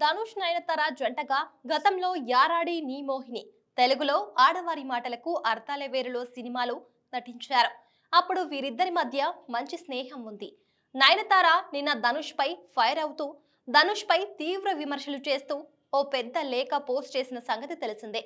ధనుష్ నయనతార జంటగా గతంలో యారాడి నీ మోహిని, తెలుగులో ఆడవారి మాటలకు అర్థాలే వేరులో సినిమాలు నటించారు. అప్పుడు వీరిద్దరి మధ్య మంచి స్నేహం ఉంది. నయనతార నిన్న ధనుష్ పై ఫైర్ అవుతూ ధనుష్ పై తీవ్ర విమర్శలు చేస్తూ ఓ పెద్ద లేఖ పోస్ట్ చేసిన సంగతి తెలిసిందే.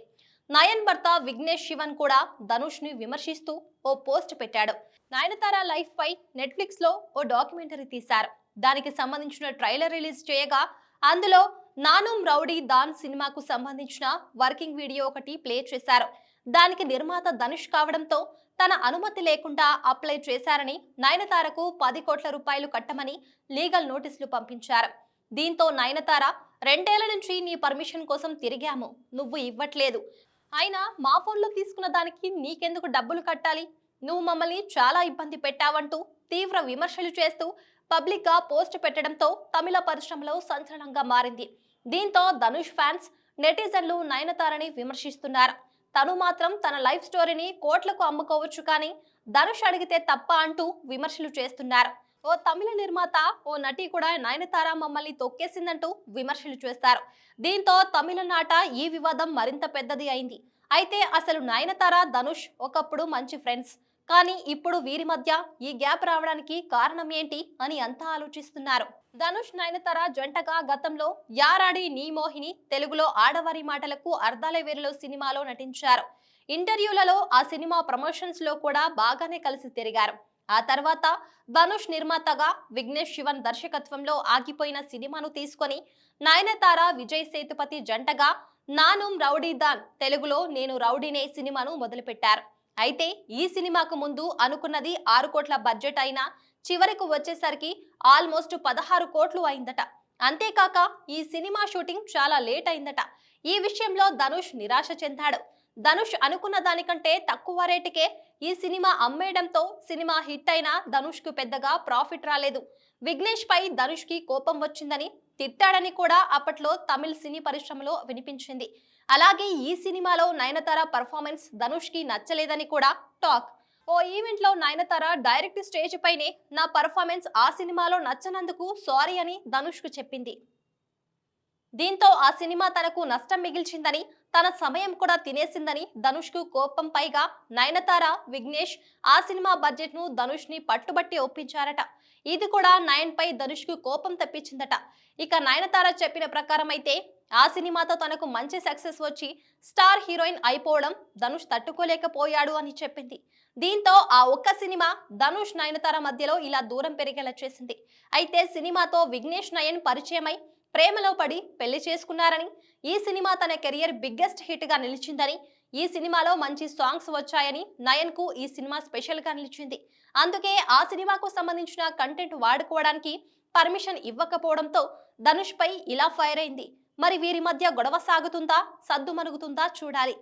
నయన్ భర్త విఘ్నేష్ శివన్ కూడా ధనుష్ ని విమర్శిస్తూ ఓ పోస్ట్ పెట్టాడు. నయనతార లైఫ్ పై నెట్ఫ్లిక్స్ లో ఓ డాక్యుమెంటరీ తీశారు. దానికి సంబంధించిన ట్రైలర్ రిలీజ్ చేయగా అందులో నానుం రౌడీ దాన్ సినిమాకు సంబంధించిన వర్కింగ్ వీడియో ఒకటి ప్లే చేశారు. దానికి నిర్మాత ధనుష్ కావడంతో తన అనుమతి లేకుండా అప్లై చేశారని, నయనతారకు 10 కోట్ల రూపాయలు కట్టమని లీగల్ నోటీసులు పంపించారు. దీంతో నయనతార, 2 ఏళ్ల నుంచి నీ పర్మిషన్ కోసం తిరిగాము, నువ్వు ఇవ్వట్లేదు, అయినా మా ఫోన్లో తీసుకున్న దానికి నీకెందుకు డబ్బులు కట్టాలి, నువ్వు మమ్మల్ని చాలా ఇబ్బంది పెట్టావంటూ తీవ్ర విమర్శలు చేస్తూ పబ్లిక్ గా పోస్ట్ పెట్టడంతో తమిళ పరిశ్రమలో సంచలనంగా మారింది. దీంతో ధనుష్ ఫ్యాన్స్, నెటిజన్లు నయనతారని విమర్శిస్తున్నారు. తను మాత్రం తన లైఫ్ స్టోరీని కోట్లకు అమ్ముకోవచ్చు, కానీ ధనుష్ అడిగితే తప్ప అంటూ విమర్శలు చేస్తున్నారు. ఓ తమిళ నిర్మాత, ఓ నటి కూడా నయనతార మమ్మల్ని తొక్కేసిందంటూ విమర్శలు చేస్తారు. దీంతో తమిళనాట ఈ వివాదం మరింత పెద్దది అయింది. అయితే అసలు నయనతార ధనుష్ ఒకప్పుడు మంచి ఫ్రెండ్స్, కానీ ఇప్పుడు వీరి మధ్య ఈ గ్యాప్ రావడానికి కారణం ఏంటి అని అంతా ఆలోచిస్తున్నారు. ధనుష్ నయనతార జంటగా గతంలో యారాడి నీ మోహిని, తెలుగులో ఆడవారి మాటలకు అర్థాలే వేరులో సినిమాలో నటించారు. ఇంటర్వ్యూలలో, ఆ సినిమా ప్రమోషన్స్ లో కూడా బాగానే కలిసి తిరిగారు. ఆ తర్వాత ధనుష్ నిర్మాతగా, విఘ్నేష్ శివన్ దర్శకత్వంలో ఆగిపోయిన సినిమాను తీసుకొని నయనతార విజయ్ సేతుపతి జంటగా నానుం రౌడీ దాన్, తెలుగులో నేను రౌడీనే సినిమాను మొదలుపెట్టారు. అయితే ఈ సినిమాకు ముందు అనుకున్నది 6 కోట్ల బడ్జెట్ అయినా చివరికి వచ్చేసరికి ఆల్మోస్ట్ 16 కోట్లు అయిందట. అంతేకాక ఈ సినిమా షూటింగ్ చాలా లేట్ అయిందట. ఈ విషయంలో ధనుష్ నిరాశ చెందాడు. ధనుష్ అనుకున్న దానికంటే తక్కువ రేటుకే ఈ సినిమా అమ్మేయడంతో సినిమా హిట్ అయినా ధనుష్ కు పెద్దగా ప్రాఫిట్ రాలేదు. విఘ్నేష్ పై ధనుష్ కి కోపం వచ్చిందని, తిట్టాడని కూడా అప్పట్లో తమిళ సినీ పరిశ్రమలో వినిపించింది. అలాగే ఈ సినిమాలో నయనతార పర్ఫార్మెన్స్ ధనుష్ కి నచ్చలేదని కూడా టాక్. ఓ ఈవెంట్ లో నయనతార డైరెక్ట్ స్టేజ్ పైనే నా పర్ఫార్మెన్స్ ఆ సినిమాలో నచ్చనందుకు సారీ అని ధనుష్ కు చెప్పింది. దీంతో ఆ సినిమా తనకు నష్టం మిగిల్చిందని, తన సమయం కూడా తినేసిందని ధనుష్ కు కోపం. పైగా నయనతార, విఘ్నేష్ ఆ సినిమా బడ్జెట్ ను ధనుష్ ని పట్టుబట్టి ఒప్పించారట. ఇది కూడా నయన్ పై ధనుష్ కు కోపం తెప్పించిందట. ఇక నయనతార చెప్పిన ప్రకారం అయితే ఆ సినిమాతో తనకు మంచి సక్సెస్ వచ్చి స్టార్ హీరోయిన్ అయిపోవడం ధనుష్ తట్టుకోలేకపోయాడు అని చెప్పింది. దీంతో ఆ ఒక్క సినిమా ధనుష్ నయనతార మధ్యలో ఇలా దూరం పెరిగేలా చేసింది. అయితే సినిమాతో విఘ్నేష్ నయన్ పరిచయమై ప్రేమలో పడి పెళ్లి చేసుకున్నారని, ఈ సినిమా తన కెరియర్ బిగ్గెస్ట్ హిట్ గా నిలిచిందని, ఈ సినిమాలో మంచి సాంగ్స్ వచ్చాయని, నయన్ కు ఈ సినిమా స్పెషల్ గా నిలిచింది. అందుకే ఆ సినిమాకు సంబంధించిన కంటెంట్ వాడుకోవడానికి పర్మిషన్ ఇవ్వకపోవడంతో ధనుష్ పై ఇలా ఫైర్ అయింది. మరి వీరి మధ్య గొడవ సాగుతుందా, సద్దు మరుగుతుందా చూడాలి.